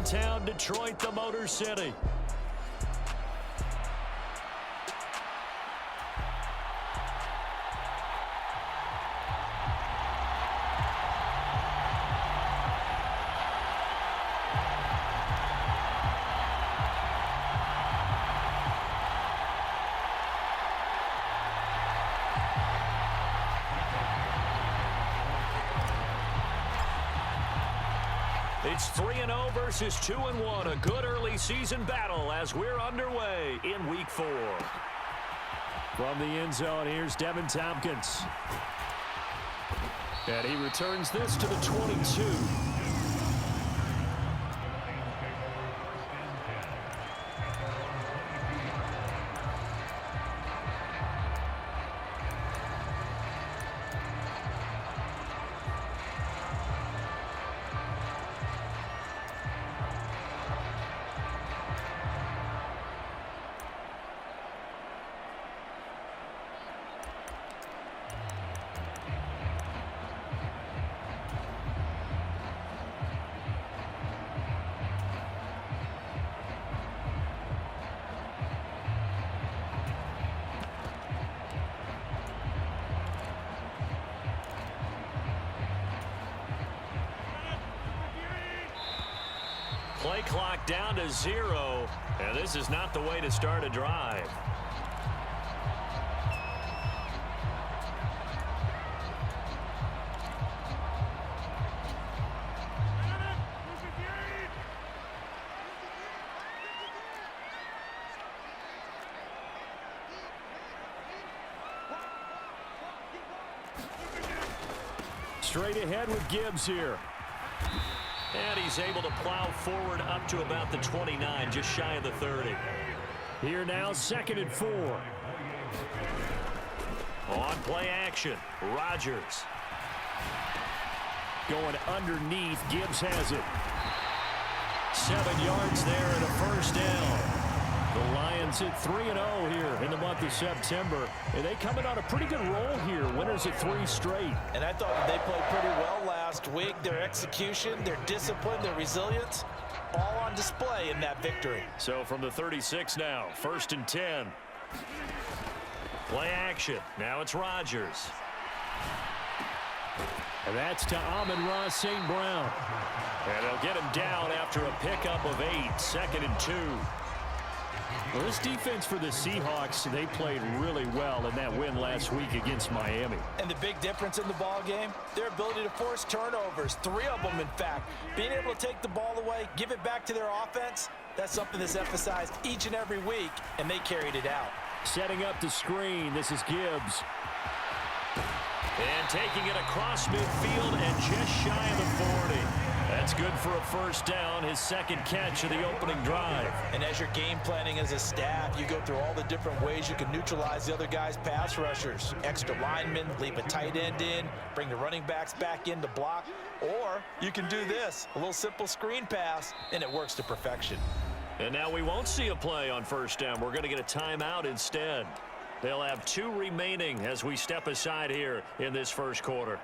town Detroit, the Motor City. It's 3-0 versus 2-1. A good early season battle as we're underway in Week 4. From the end zone, here's Devin Tompkins. And he returns this to the 22. Play clock down to 0, and this is not the way to start a drive. Straight ahead with Gibbs here. And he's able to plow forward up to about the 29, just shy of the 30. Here now, 2nd and 4. On play action, Rodgers. Going underneath, Gibbs has it. 7 yards there and a first down. The Lions hit 3-0 here in the month of September. And they coming on a pretty good roll here. Winners at 3 straight. And I thought they played pretty well last week. Their execution, their discipline, their resilience, all on display in that victory. So from the 36 now, 1st and 10. Play action. Now it's Rodgers. And that's to Amon-Ra St. Brown. And they'll get him down after a pickup of 8, 2nd and 2. Well, this defense for the Seahawks, they played really well in that win last week against Miami. And the big difference in the ball game, their ability to force turnovers, 3 of them in fact. Being able to take the ball away, give it back to their offense, that's something that's emphasized each and every week, and they carried it out. Setting up the screen, this is Gibbs. And taking it across midfield and just shy of the 40. That's good for a first down, his 2nd catch of the opening drive. And as you're game planning as a staff, you go through all the different ways you can neutralize the other guy's pass rushers. Extra linemen, leave a tight end in, bring the running backs back in to block. Or you can do this, a little simple screen pass, and it works to perfection. And now we won't see a play on first down. We're going to get a timeout instead. They'll have 2 remaining as we step aside here in this first quarter.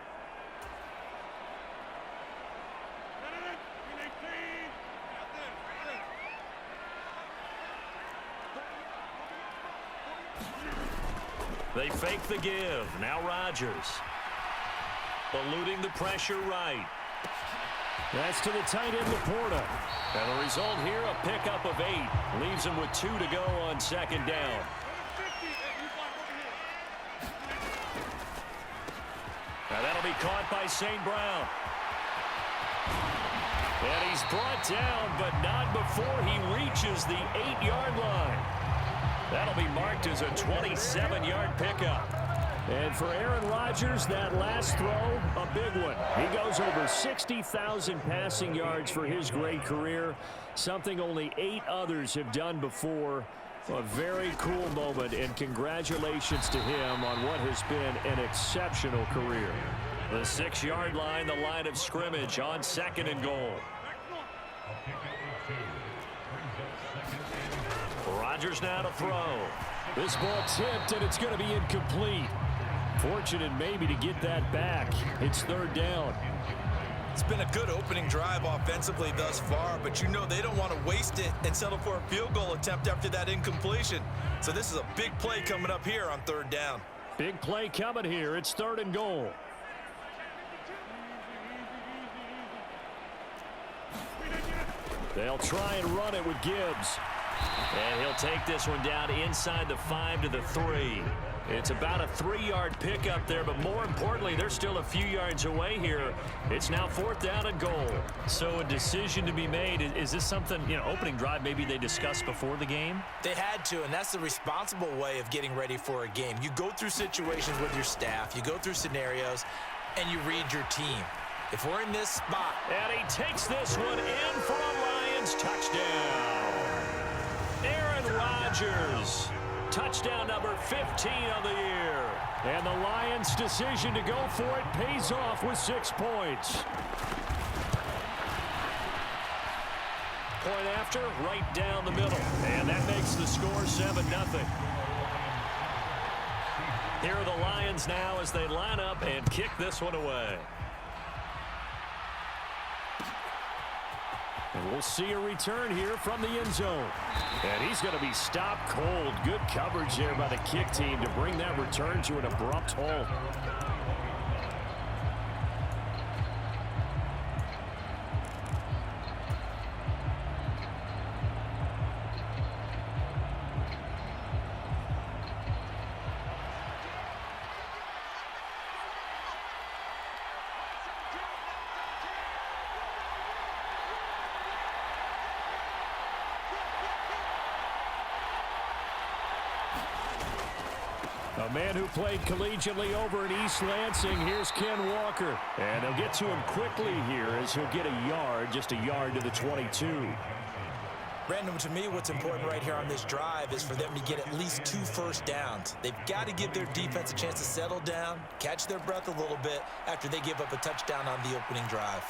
They fake the give. Now Rodgers. Eluding the pressure right. That's to the tight end, Laporta. And the result here, a pickup of 8. Leaves him with 2 to go on 2nd down. Now that'll be caught by St. Brown. And he's brought down, but not before he reaches the 8-yard line. That'll be marked as a 27-yard pickup. And for Aaron Rodgers, that last throw, a big one. He goes over 60,000 passing yards for his great career, something only 8 others have done before. A very cool moment, and congratulations to him on what has been an exceptional career. The 6-yard line, the line of scrimmage on 2nd and goal. Rodgers now to throw. This ball tipped, and it's going to be incomplete. Fortunate maybe to get that back. It's 3rd down. It's been a good opening drive offensively thus far, but you know they don't want to waste it and settle for a field goal attempt after that incompletion. So this is a big play coming up here on 3rd down. Big play coming here. It's 3rd and goal. They'll try and run it with Gibbs. And he'll take this one down inside the 5 to the 3. It's about a 3-yard pickup there, but more importantly, they're still a few yards away here. It's now 4th down and goal. So a decision to be made. Is this something, opening drive maybe they discussed before the game? They had to, and that's the responsible way of getting ready for a game. You go through situations with your staff, you go through scenarios, and you read your team. If we're in this spot. And he takes this one in for a Lions touchdown. Aaron Rodgers. Touchdown number 15 on the year. And the Lions' decision to go for it pays off with 6 points. Point after, right down the middle. And that makes the score 7-0. Here are the Lions now as they line up and kick this one away. And we'll see a return here from the end zone. And he's going to be stopped cold. Good coverage there by the kick team to bring that return to an abrupt halt. A man who played collegiately over in East Lansing, here's Ken Walker. And they'll get to him quickly here as he'll get a yard, just a yard to the 22. Brandon, to me, what's important right here on this drive is for them to get at least 2 first downs. They've got to give their defense a chance to settle down, catch their breath a little bit after they give up a touchdown on the opening drive.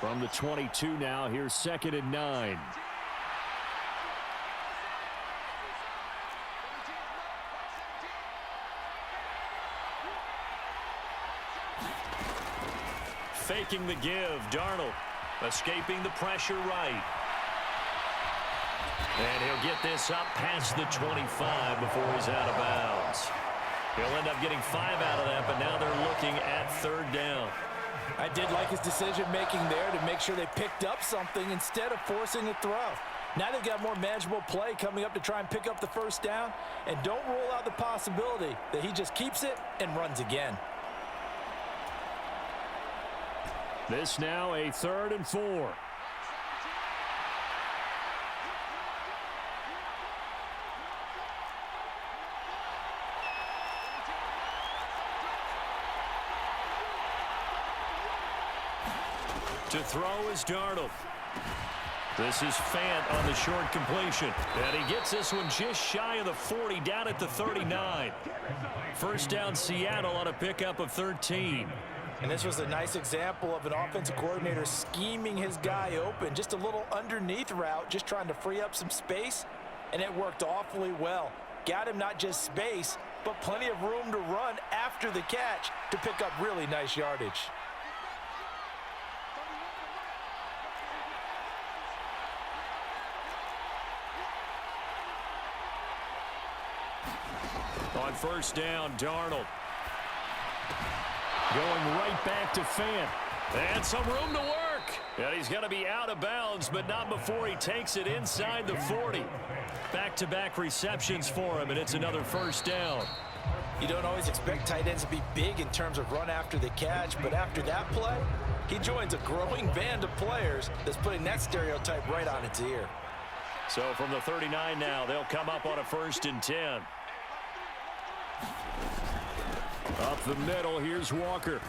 From the 22 now, here's 2nd and 9. Faking the give, Darnold escaping the pressure right. And he'll get this up past the 25 before he's out of bounds. He'll end up getting 5 out of that, but now they're looking at 3rd down. I did like his decision-making there to make sure they picked up something instead of forcing a throw. Now they've got more manageable play coming up to try and pick up the first down, and don't rule out the possibility that he just keeps it and runs again. This now a 3rd and 4. To throw is Darnold. This is Fant on the short completion. And he gets this one just shy of the 40, down at the 39. First down Seattle on a pickup of 13. And this was a nice example of an offensive coordinator scheming his guy open. Just a little underneath route, just trying to free up some space, and it worked awfully well. Got him not just space, but plenty of room to run after the catch to pick up really nice yardage. On first down, Darnold. Going right back to Fant. And some room to work. And he's going to be out of bounds, but not before he takes it inside the 40. Back-to-back receptions for him, and it's another first down. You don't always expect tight ends to be big in terms of run after the catch, but after that play, he joins a growing band of players that's putting that stereotype right on its ear. So from the 39 now, they'll come up on a 1st and 10. Up the middle, here's Walker.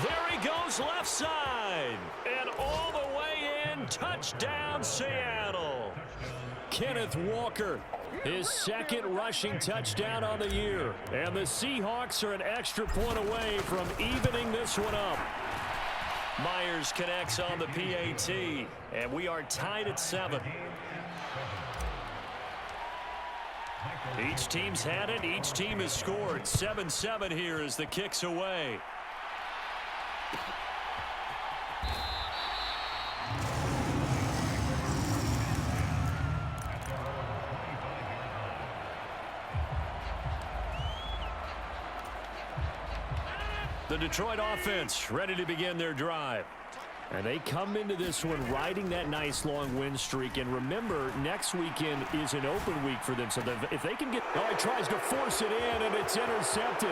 There he goes left side. And all the way in, touchdown Seattle. Kenneth Walker, his 2nd rushing touchdown on the year. And the Seahawks are an extra point away from evening this one up. Myers connects on the PAT, and we are tied at 7. Each team's had it. Each team has scored. 7-7 here as the kick's away. The Detroit offense ready to begin their drive. And they come into this one riding that nice long win streak. And remember, next weekend is an open week for them. So if they can get... Oh, he tries to force it in, and it's intercepted.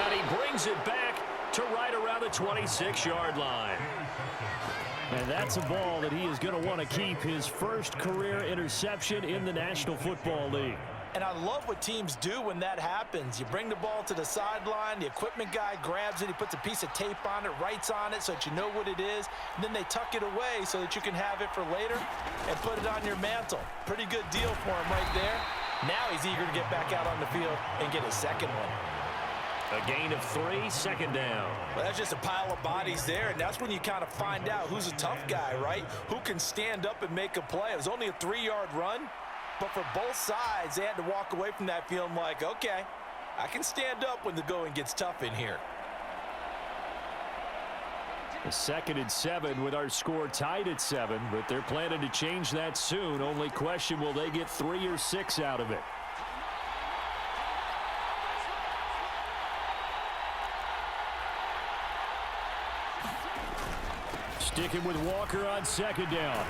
And he brings it back to right around the 26-yard line. And that's a ball that he is going to want to keep, his first career interception in the National Football League. And I love what teams do when that happens. You bring the ball to the sideline, the equipment guy grabs it, he puts a piece of tape on it, writes on it so that you know what it is, and then they tuck it away so that you can have it for later and put it on your mantle. Pretty good deal for him right there. Now he's eager to get back out on the field and get his second one. A gain of 3, second down. Well, that's just a pile of bodies there, and that's when you kind of find out who's a tough guy, right? Who can stand up and make a play. It was only a 3-yard run. But for both sides, they had to walk away from that feeling like, okay, I can stand up when the going gets tough in here. A 2nd and 7 with our score tied at 7, but they're planning to change that soon. Only question, will they get 3 or 6 out of it? Sticking with Walker on 2nd down.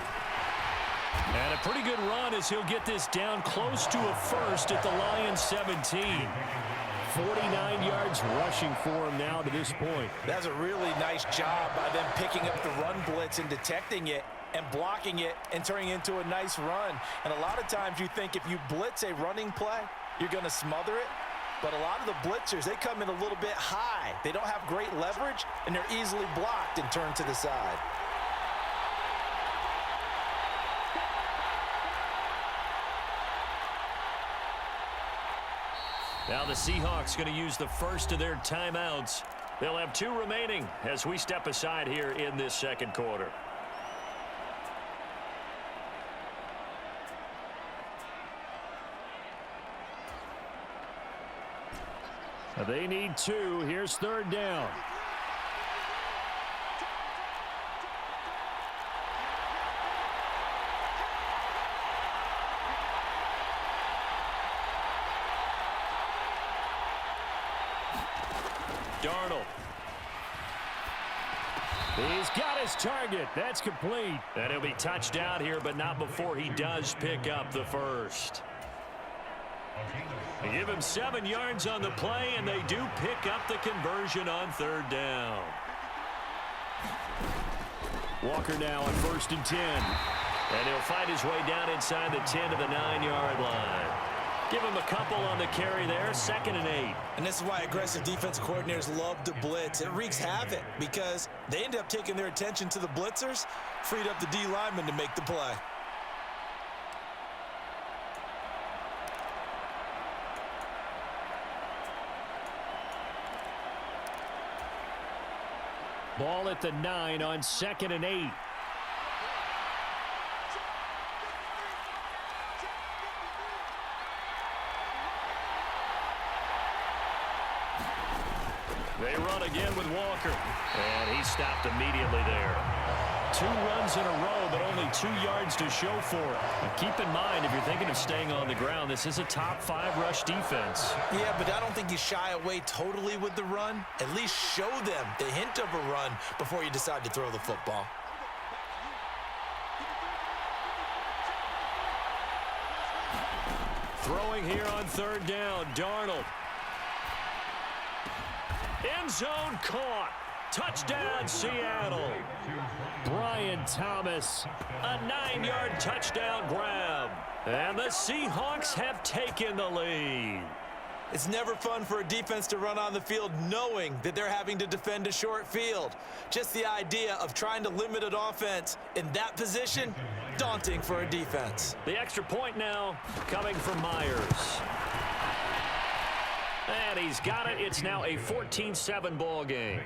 And a pretty good run as he'll get this down close to a first at the Lions 17. 49 yards rushing for him now to this point. That's a really nice job by them picking up the run blitz and detecting it and blocking it and turning it into a nice run. And a lot of times you think if you blitz a running play, you're going to smother it. But a lot of the blitzers, they come in a little bit high. They don't have great leverage, and they're easily blocked and turned to the side. Now the Seahawks going to use the first of their timeouts. They'll have 2 remaining as we step aside here in this second quarter. They need 2. Here's 3rd down. Darnold. He's got his target. That's complete. And he'll be touched out here, but not before he does pick up the first. They give him 7 yards on the play, and they do pick up the conversion on 3rd down. Walker now on 1st and 10. And he'll fight his way down inside the 10 to the 9-yard line. Give him a couple on the carry there, 2nd and 8. And this is why aggressive defense coordinators love to blitz. It wreaks havoc because they end up taking their attention to the blitzers, freed up the D lineman to make the play. Ball at the 9 on 2nd and 8. They run again with Walker. And he stopped immediately there. 2 runs in a row, but only 2 yards to show for it. Now keep in mind, if you're thinking of staying on the ground, this is a top 5 rush defense. Yeah, but I don't think you shy away totally with the run. At least show them the hint of a run before you decide to throw the football. Throwing here on 3rd down, Darnold. End zone caught. Touchdown, Seattle. Brian Thomas, a 9-yard touchdown grab. And the Seahawks have taken the lead. It's never fun for a defense to run on the field knowing that they're having to defend a short field. Just the idea of trying to limit an offense in that position, daunting for a defense. The extra point now coming from Myers. And he's got it. It's now a 14-7 ball game.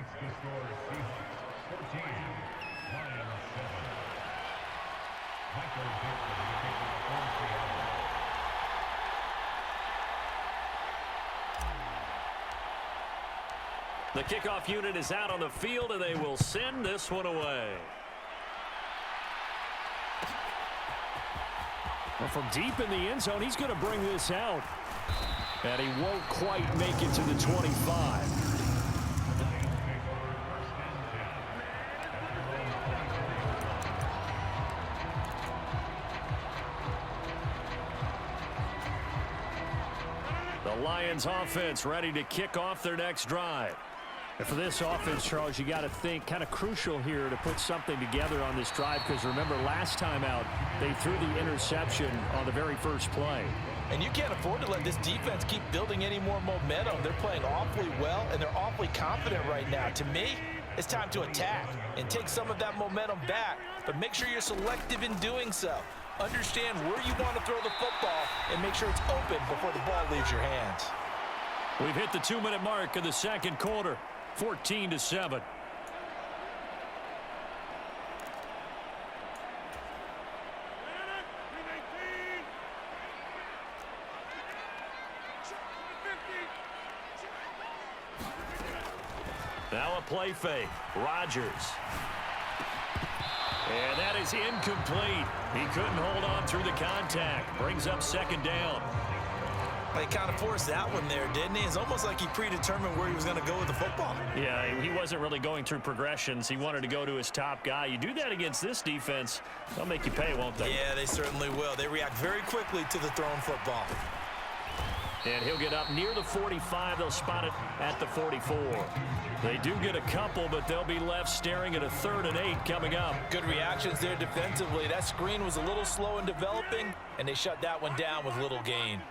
The kickoff unit is out on the field, and they will send this one away. Well, from deep in the end zone, he's going to bring this out. And he won't quite make it to the 25. The Lions offense ready to kick off their next drive. And for this offense, Charles, you got to think kind of crucial here to put something together on this drive, because remember last time out they threw the interception on the very first play. And you can't afford to let this defense keep building any more momentum. They're playing awfully well, and they're awfully confident right now. To me, it's time to attack and take some of that momentum back, but make sure you're selective in doing so. Understand where you want to throw the football and make sure it's open before the ball leaves your hands. We've hit the 2-minute mark in the second quarter. 14-7. Now a play fake. Rodgers. And that is incomplete. He couldn't hold on through the contact. Brings up second down. He kind of forced that one there, didn't he? It's almost like he predetermined where he was going to go with the football. Yeah, he wasn't really going through progressions. He wanted to go to his top guy. You do that against this defense, they'll make you pay, won't they? Yeah, they certainly will. They react very quickly to the thrown football. And he'll get up near the 45. They'll spot it at the 44. They do get a couple, but they'll be left staring at a 3rd and 8 coming up. Good reactions there defensively. That screen was a little slow in developing, and they shut that one down with little gain.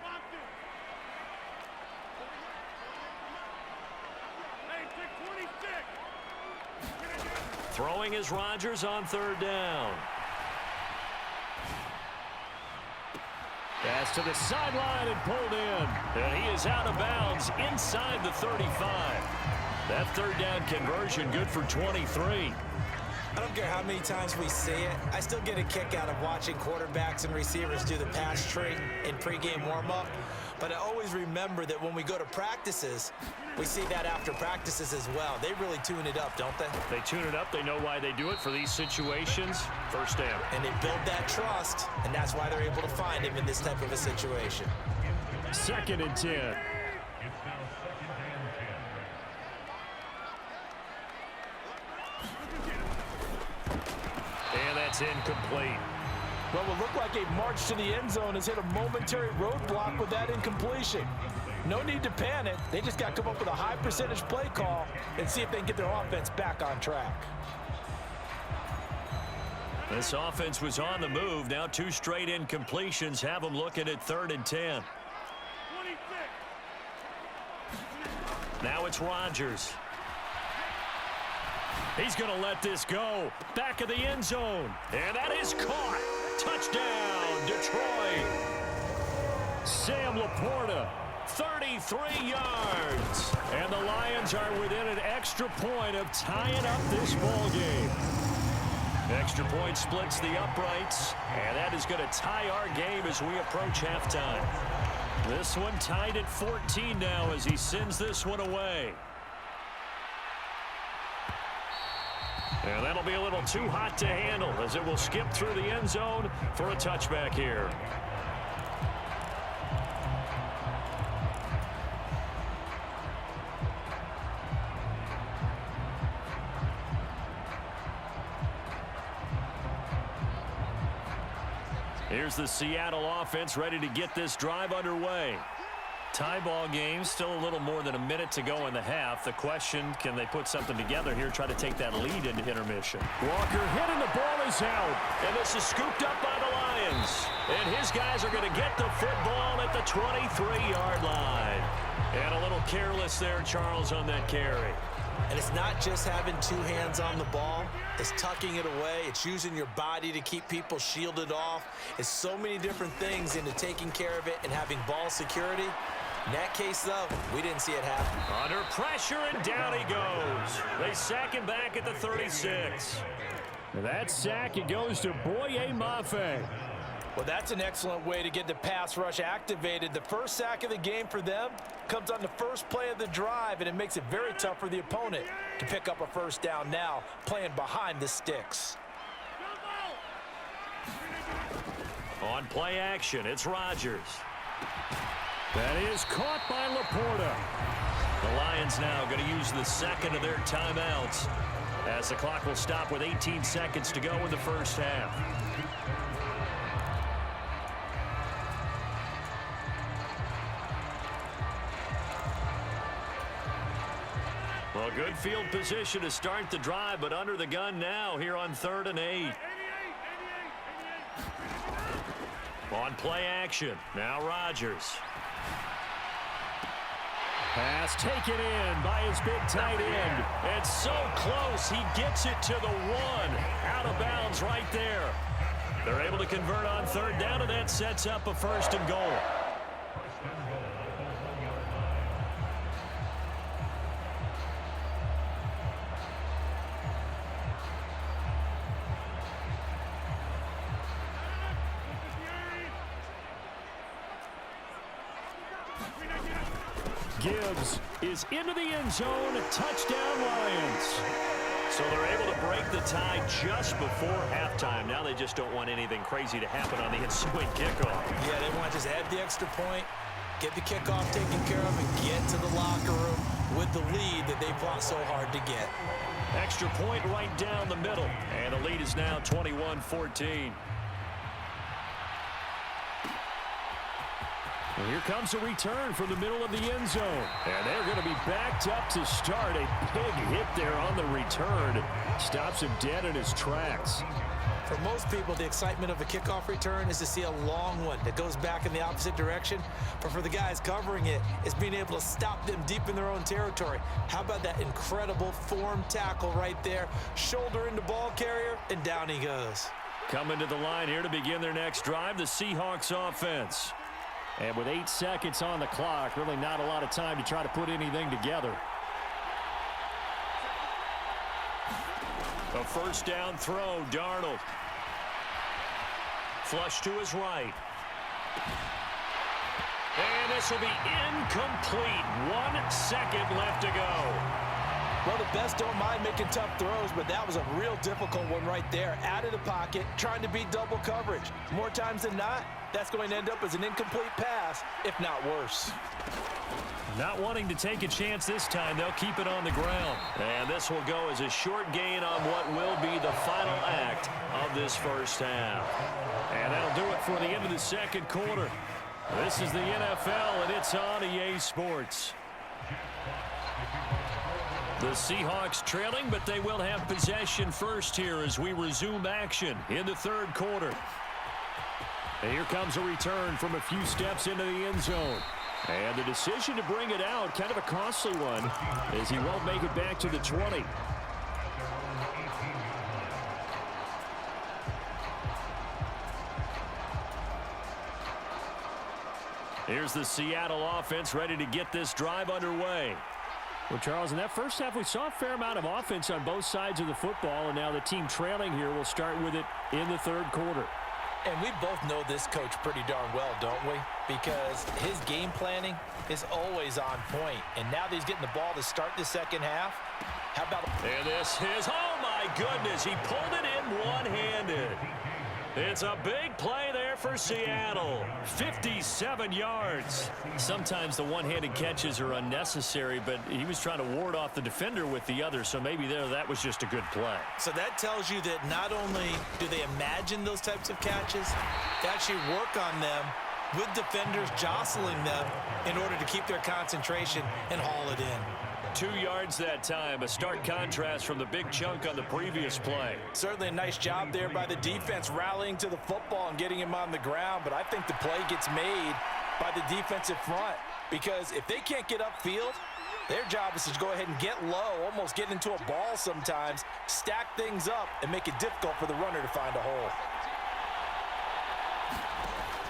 Throwing is Rodgers on 3rd down. Pass to the sideline and pulled in. And he is out of bounds inside the 35. That 3rd down conversion good for 23. I don't care how many times we see it. I still get a kick out of watching quarterbacks and receivers do the pass tree in pregame warm-up. But I always remember that when we go to practices, we see that after practices as well. They really tune it up, don't they? They tune it up. They know why they do it for these situations. First down. And they build that trust, and that's why they're able to find him in this type of a situation. 2nd and 10. And that's incomplete. Well, it looked like a march to the end zone has hit a momentary roadblock with that incompletion. No need to panic. They just got to come up with a high percentage play call and see if they can get their offense back on track. This offense was on the move. Now 2 straight incompletions have them looking at 3rd and 10. Now it's Rodgers. He's going to let this go. Back of the end zone. And that is caught. Touchdown, Detroit. Sam Laporta, 33 yards. And the Lions are within an extra point of tying up this ball game. Extra point splits the uprights. And that is going to tie our game as we approach halftime. This one tied at 14 now as he sends this one away. And that'll be a little too hot to handle as it will skip through the end zone for a touchback here. Here's the Seattle offense ready to get this drive underway. Tie ball game, still a little more than a minute to go in the half. The question, can they put something together here, try to take that lead into intermission? Walker hit and the ball is out. And this is scooped up by the Lions. And his guys are going to get the football at the 23-yard line. And a little careless there, Charles, on that carry. And it's not just having 2 hands on the ball. It's tucking it away. It's using your body to keep people shielded off. It's so many different things into taking care of it and having ball security. In that case, though, we didn't see it happen. Under pressure, and down he goes. They sack him back at the 36. That sack, it goes to Boye Mafe. Well, that's an excellent way to get the pass rush activated. The first sack of the game for them comes on the first play of the drive, and it makes it very tough for the opponent to pick up a first down now, playing behind the sticks. On play action, it's Rodgers. That is caught by Laporta. The Lions now going to use the second of their timeouts as the clock will stop with 18 seconds to go in the first half. Well, good field position to start the drive, but under the gun now here on 3rd and 8. On play action, now Rodgers. Pass taken in by his big tight end. It's so close, he gets it to the 1. Out of bounds right there. They're able to convert on 3rd down, and that sets up a 1st and goal. Gibbs is into the end zone. Touchdown, Lions. So they're able to break the tie just before halftime. Now they just don't want anything crazy to happen on the ensuing kickoff. Yeah, they want to just add the extra point, get the kickoff taken care of, and get to the locker room with the lead that they fought so hard to get. Extra point right down the middle. And the lead is now 21-14. And here comes a return from the middle of the end zone. And they're going to be backed up to start. A big hit there on the return. Stops him dead in his tracks. For most people, the excitement of a kickoff return is to see a long one that goes back in the opposite direction. But for the guys covering it, it's being able to stop them deep in their own territory. How about that incredible form tackle right there? Shoulder into ball carrier, and down he goes. Coming to the line here to begin their next drive, the Seahawks offense. And with 8 seconds on the clock, really not a lot of time to try to put anything together. A first down throw, Darnold. Flush to his right. And this will be incomplete. 1 second left to go. Well, the best don't mind making tough throws, but that was a real difficult one right there. Out of the pocket, trying to beat double coverage. More times than not, that's going to end up as an incomplete pass, if not worse. Not wanting to take a chance this time, they'll keep it on the ground. And this will go as a short gain on what will be the final act of this first half. And that'll do it for the end of the second quarter. This is the NFL, and it's on EA Sports. The Seahawks trailing, but they will have possession first here as we resume action in the third quarter. And here comes a return from a few steps into the end zone. And the decision to bring it out, kind of a costly one, as he won't make it back to the 20. Here's the Seattle offense ready to get this drive underway. Well, Charles, in that first half, we saw a fair amount of offense on both sides of the football, and now the team trailing here will start with it in the third quarter. And we both know this coach pretty darn well, don't we? Because his game planning is always on point. And now that he's getting the ball to start the second half, how about... And this is, oh my goodness, he pulled it in one-handed. It's a big play there for Seattle. 57 yards. Sometimes the one-handed catches are unnecessary, but he was trying to ward off the defender with the other, so maybe that was just a good play. So that tells you that not only do they imagine those types of catches, they actually work on them with defenders jostling them in order to keep their concentration and haul it in. 2 yards that time, a stark contrast from the big chunk on the previous play. Certainly a nice job there by the defense rallying to the football and getting him on the ground, but I think the play gets made by the defensive front because if they can't get upfield, their job is to go ahead and get low, almost get into a ball sometimes, stack things up, and make it difficult for the runner to find a hole.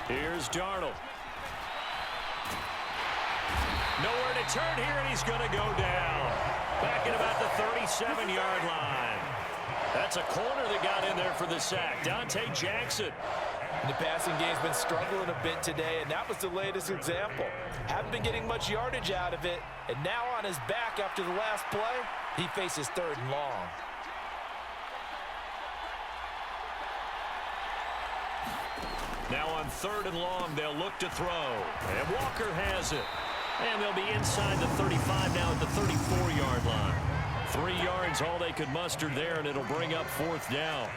Here's Darnold. Nowhere to turn here, and he's going to go down. Back at about the 37-yard line. That's a corner that got in there for the sack. Dante Jackson. And the passing game's been struggling a bit today, and that was the latest example. Haven't been getting much yardage out of it, and now on his back after the last play, he faces 3rd and long. Now on 3rd and long, they'll look to throw. And Walker has it. And they'll be inside the 35 now at the 34-yard line. 3 yards, all they could muster there, and it'll bring up 4th down.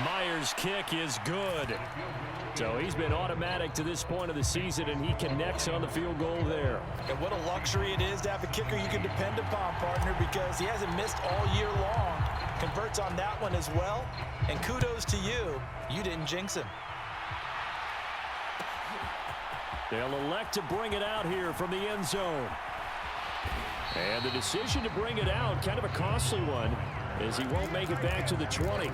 Myers' kick is good. So he's been automatic to this point of the season, and he connects on the field goal there. And what a luxury it is to have a kicker you can depend upon, partner, because he hasn't missed all year long. Converts on that one as well. And kudos to you. You didn't jinx him. They'll elect to bring it out here from the end zone. And the decision to bring it out, kind of a costly one, as he won't make it back to the 20.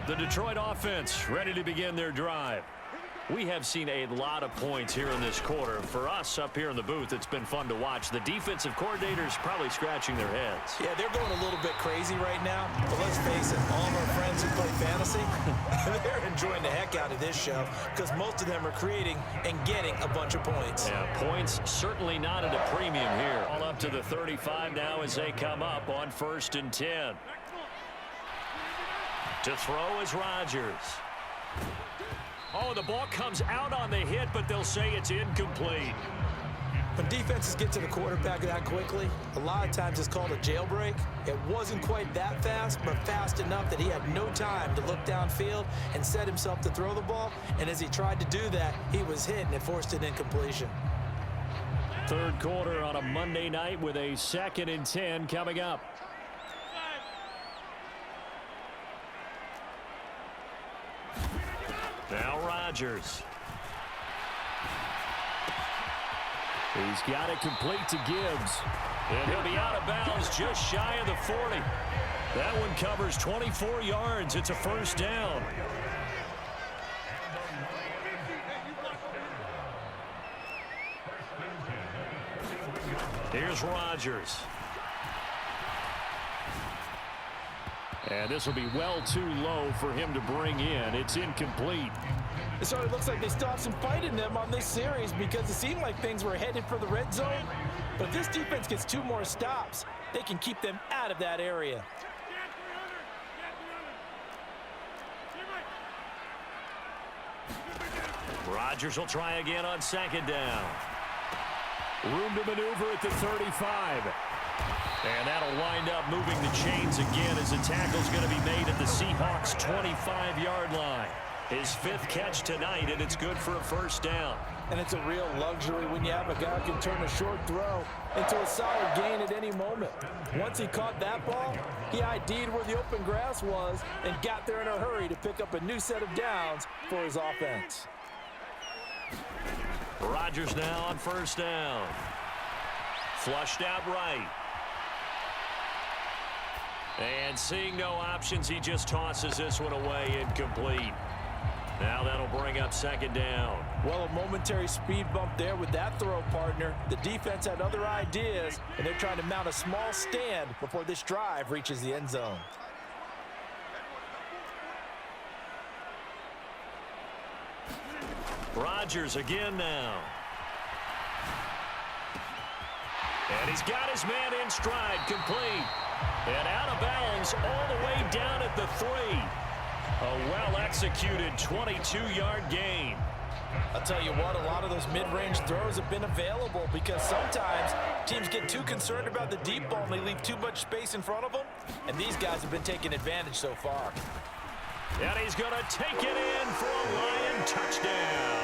The Detroit offense ready to begin their drive. We have seen a lot of points here in this quarter. For us up here in the booth, it's been fun to watch. The defensive coordinators probably scratching their heads. Yeah, they're going a little bit crazy right now. But let's face it, all of our friends who play fantasy, they're enjoying the heck out of this show because most of them are creating and getting a bunch of points. Yeah, points certainly not at a premium here. All up to the 35 now as they come up on 1st and 10. To throw is Rodgers. Oh, the ball comes out on the hit, but they'll say it's incomplete. When defenses get to the quarterback that quickly, a lot of times it's called a jailbreak. It wasn't quite that fast, but fast enough that he had no time to look downfield and set himself to throw the ball. And as he tried to do that, he was hit, and it forced an incompletion. 3rd quarter on a Monday night with a 2nd and 10 coming up. Now Rodgers. He's got it complete to Gibbs. And he'll be out of bounds just shy of the 40. That one covers 24 yards. It's a 1st down. Here's Rodgers. And this will be well too low for him to bring in. It's incomplete. It certainly looks like they still have some fight in them on this series because it seemed like things were headed for the red zone. But if this defense gets 2 more stops, they can keep them out of that area. Rodgers will try again on 2nd down. Room to maneuver at the 35. And that'll wind up moving the chains again as the tackle's going to be made at the Seahawks' 25-yard line. His 5th catch tonight, and it's good for a 1st down. And it's a real luxury when you have a guy who can turn a short throw into a solid gain at any moment. Once he caught that ball, he ID'd where the open grass was and got there in a hurry to pick up a new set of downs for his offense. Rodgers now on 1st down. Flushed out right. And seeing no options, he just tosses this one away incomplete. Now that'll bring up 2nd down. Well, a momentary speed bump there with that throw, partner. The defense had other ideas, and they're trying to mount a small stand before this drive reaches the end zone. Rodgers again now. And he's got his man in stride, complete. And out of bounds all the way down at the 3. A well-executed 22-yard gain. I'll tell you what, a lot of those mid-range throws have been available because sometimes teams get too concerned about the deep ball and they leave too much space in front of them. And these guys have been taking advantage so far. And he's going to take it in for a Lion touchdown.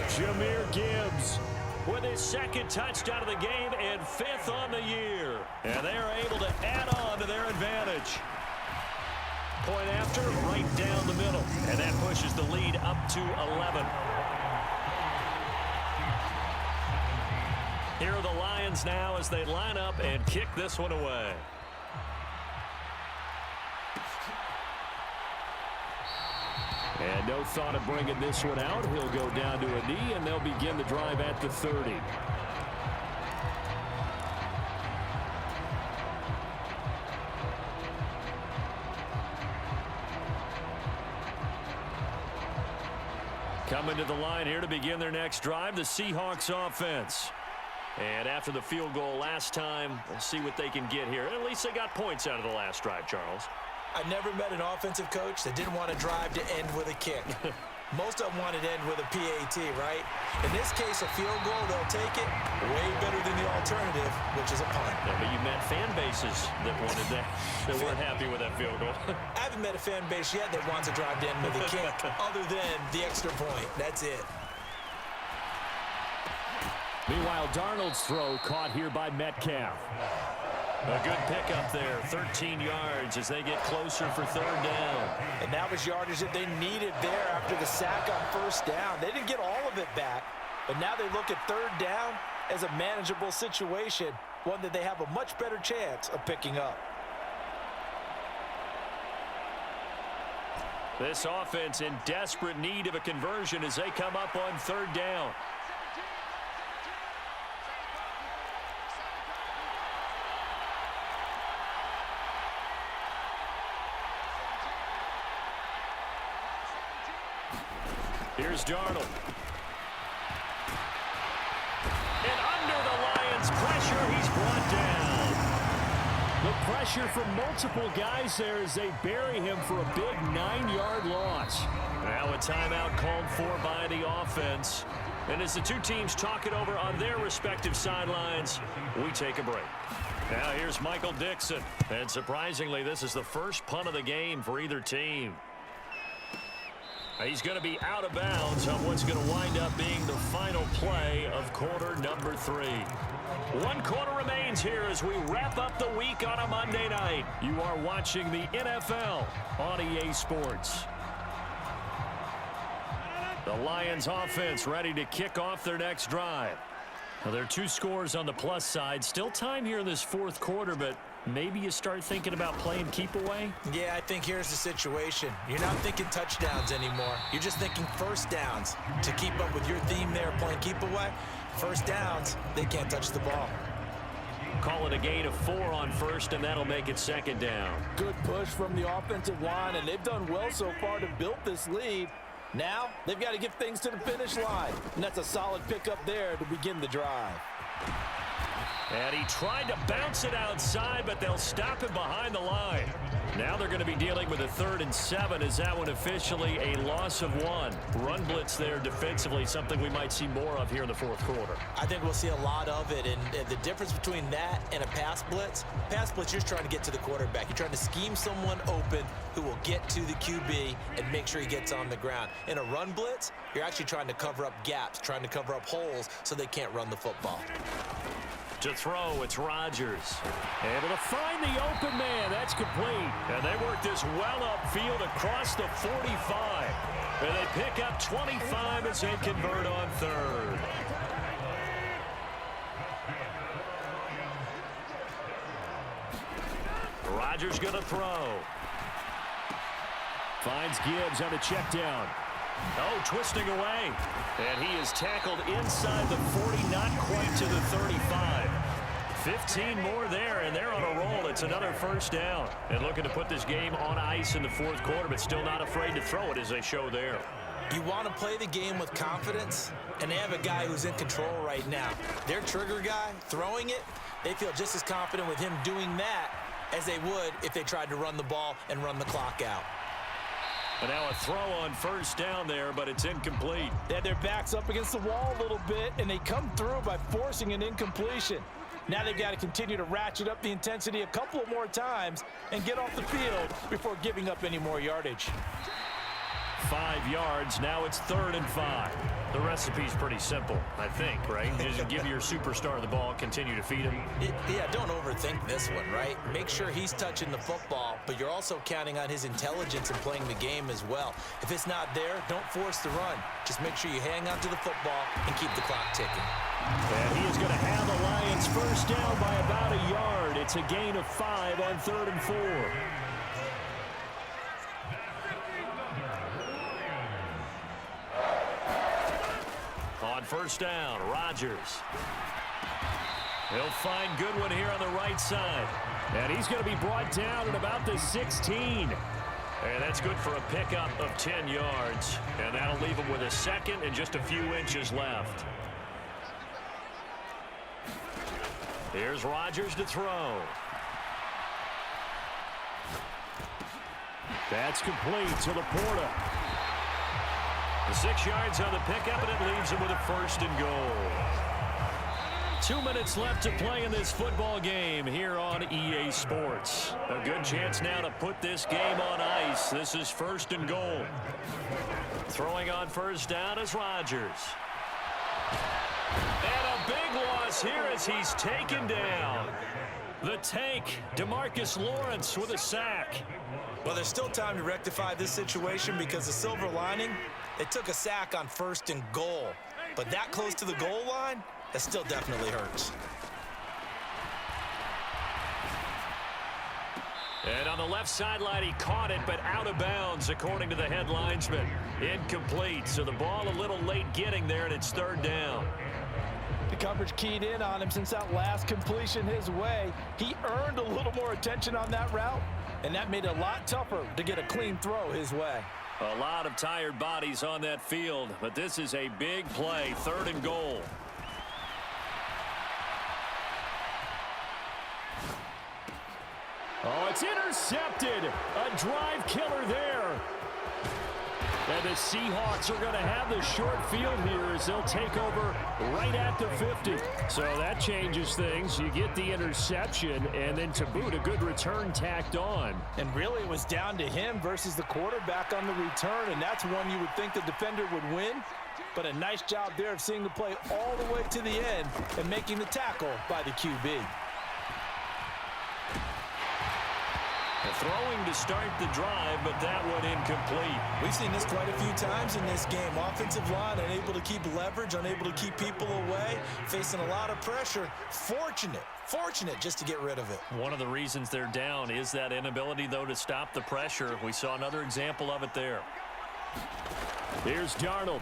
Jahmyr Gibbs with his 2nd touchdown of the game and 5th on the year. And they're able to add on to their advantage. Point after, right down the middle. And that pushes the lead up to 11. Here are the Lions now as they line up and kick this one away. And no thought of bringing this one out. He'll go down to a knee, and they'll begin the drive at the 30. Coming to the line here to begin their next drive, the Seahawks offense. And after the field goal last time, we'll see what they can get here. At least they got points out of the last drive, Charles. I never met an offensive coach that didn't want to drive to end with a kick. Most of them wanted to end with a PAT, right? In this case, a field goal, they'll take it way better than the alternative, which is a punt. Yeah, but you met fan bases that wanted that, that weren't happy with that field goal. I haven't met a fan base yet that wants to drive to end with a kick, other than the extra point. That's it. Meanwhile, Darnold's throw caught here by Metcalf. A good pickup there, 13 yards as they get closer for third down. And that was yardage that they needed there after the sack on first down. They didn't get all of it back, but now they look at third down as a manageable situation, one that they have a much better chance of picking up. This offense in desperate need of a conversion as they come up on third down. Here's Darnold. And under the Lions' pressure, he's brought down. The pressure from multiple guys there as they bury him for a big 9-yard loss. Now a timeout called for by the offense. And as the two teams talk it over on their respective sidelines, we take a break. Now here's Michael Dixon. And surprisingly, this is the first punt of the game for either team. He's going to be out of bounds on what's going to wind up being the final play of quarter number 3. 1 quarter remains here as we wrap up the week on a Monday night. You are watching the NFL on EA Sports. The Lions offense ready to kick off their next drive. Well, there are 2 scores on the plus side. Still time here in this fourth quarter, but maybe you start thinking about playing keep away? Yeah, I think here's the situation. You're not thinking touchdowns anymore. You're just thinking first downs. To keep up with your theme there, playing keep away, first downs, they can't touch the ball. Call it a gain of 4 on first, and that'll make it second down. Good push from the offensive line, and they've done well so far to build this lead. Now, they've got to get things to the finish line, and that's a solid pickup there to begin the drive. And he tried to bounce it outside, but they'll stop him behind the line. Now they're going to be dealing with a 3rd and 7. Is that one officially a loss of 1? Run blitz there defensively, something we might see more of here in the fourth quarter. I think we'll see a lot of it, and the difference between that and a pass blitz, you're just trying to get to the quarterback. You're trying to scheme someone open who will get to the QB and make sure he gets on the ground. In a run blitz, you're actually trying to cover up gaps, trying to cover up holes so they can't run the football. To throw, it's Rodgers. Able to find the open man. That's complete. And they work this well upfield across the 45. And they pick up 25 as they convert on 3rd. Rodgers going to throw. Finds Gibbs on a check down. Oh, twisting away. And he is tackled inside the 40, not quite to the 35. 15 more there, and they're on a roll. It's another first down. And looking to put this game on ice in the fourth quarter, but still not afraid to throw it as they show there. You want to play the game with confidence, and they have a guy who's in control right now. Their trigger guy, throwing it, they feel just as confident with him doing that as they would if they tried to run the ball and run the clock out. And now a throw on first down there, but it's incomplete. They had their backs up against the wall a little bit, and they come through by forcing an incompletion. Now they've got to continue to ratchet up the intensity a couple of more times and get off the field before giving up any more yardage. 5 yards. Now it's 3rd and 5. The recipe's pretty simple, I think, right? Just give your superstar the ball, continue to feed him. Yeah, don't overthink this one, right? Make sure he's touching the football, but you're also counting on his intelligence in playing the game as well. If it's not there, don't force the run. Just make sure you hang on to the football and keep the clock ticking. And he is going to have the Lions first down by about a yard. It's a gain of 5 on 3rd and 4. first down. Rodgers. He'll find Goodwin here on the right side. And he's going to be brought down at about the 16. And that's good for a pickup of 10 yards. And that'll leave him with a second and just a few inches left. Here's Rodgers to throw. That's complete to Laporta. The 6 yards on the pickup, and it leaves him with a first and goal. 2 minutes left to play in this football game here on EA Sports. A good chance now to put this game on ice. This is first and goal. Throwing on first down is Rodgers. And a big loss here as he's taken down. The tank, DeMarcus Lawrence with a sack. Well, there's still time to rectify this situation because the silver lining, they took a sack on first and goal. But that close to the goal line, that still definitely hurts. And on the left sideline, he caught it, but out of bounds, according to the head linesman. Incomplete, so the ball a little late getting there, and it's third down. The coverage keyed in on him since that last completion his way. He earned a little more attention on that route, and that made it a lot tougher to get a clean throw his way. A lot of tired bodies on that field, but this is a big play, third and goal. Oh, it's intercepted. A drive killer there. And the Seahawks are going to have the short field here as they'll take over right at the 50. So that changes things. You get the interception, and then to boot, a good return tacked on. And really it was down to him versus the quarterback on the return, and that's one you would think the defender would win. But a nice job there of seeing the play all the way to the end and making the tackle by the QB. Throwing to start the drive, but that one incomplete. We've seen this quite a few times in this game. Offensive line unable to keep leverage, unable to keep people away, facing a lot of pressure. Fortunate just to get rid of it. One of the reasons they're down is that inability, though, to stop the pressure. We saw another example of it there. Here's Darnold.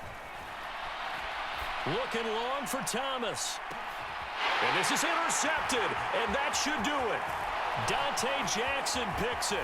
Looking long for Thomas. And this is intercepted, and that should do it. Dante Jackson picks it.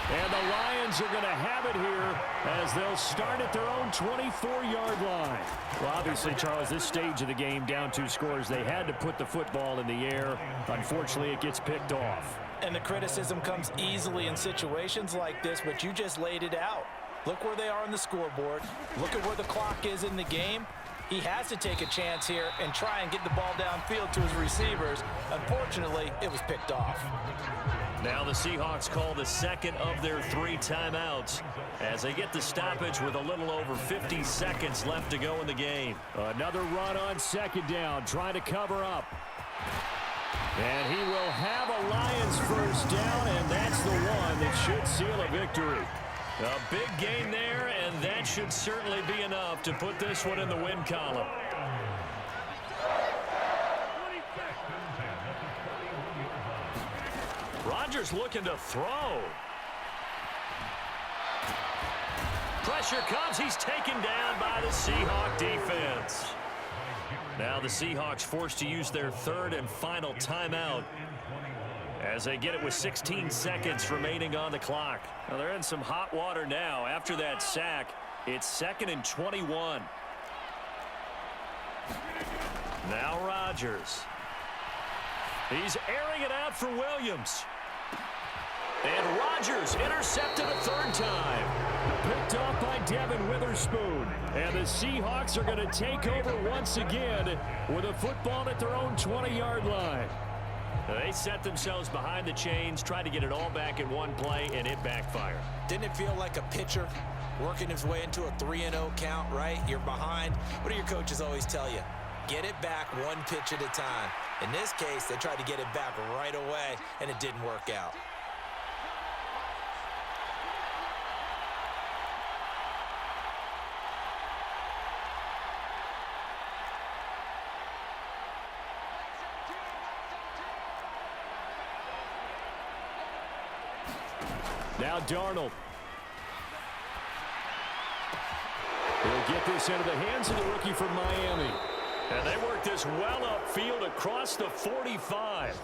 And the Lions are going to have it here as they'll start at their own 24-yard line. Well, obviously, Charles, this stage of the game, down 2 scores, they had to put the football in the air. Unfortunately, it gets picked off. And the criticism comes easily in situations like this, but you just laid it out. Look where they are on the scoreboard. Look at where the clock is in the game. He has to take a chance here and try and get the ball downfield to his receivers. Unfortunately, it was picked off. Now the Seahawks call the second of their 3 timeouts as they get the stoppage with a little over 50 seconds left to go in the game. Another run on second down, trying to cover up. And he will have a Lions first down, and that's the one that should seal a victory. A big gain there, and that should certainly be enough to put this one in the win column. Rodgers looking to throw. Pressure comes. He's taken down by the Seahawk defense. Now the Seahawks forced to use their 3rd and final timeout as they get it with 16 seconds remaining on the clock. Well, they're in some hot water now. After that sack, it's 2nd and 21. Now Rodgers. He's airing it out for Williams. And Rodgers intercepted a 3rd time. Picked off by Devin Witherspoon. And the Seahawks are going to take over once again with a football at their own 20-yard line. They set themselves behind the chains, tried to get it all back in one play, and it backfired. Didn't it feel like a pitcher working his way into a 3-0 count, right? You're behind. What do your coaches always tell you? Get it back one pitch at a time. In this case, they tried to get it back right away, and it didn't work out. Now Darnold. He'll get this into the hands of the rookie from Miami. And they work this well upfield across the 45.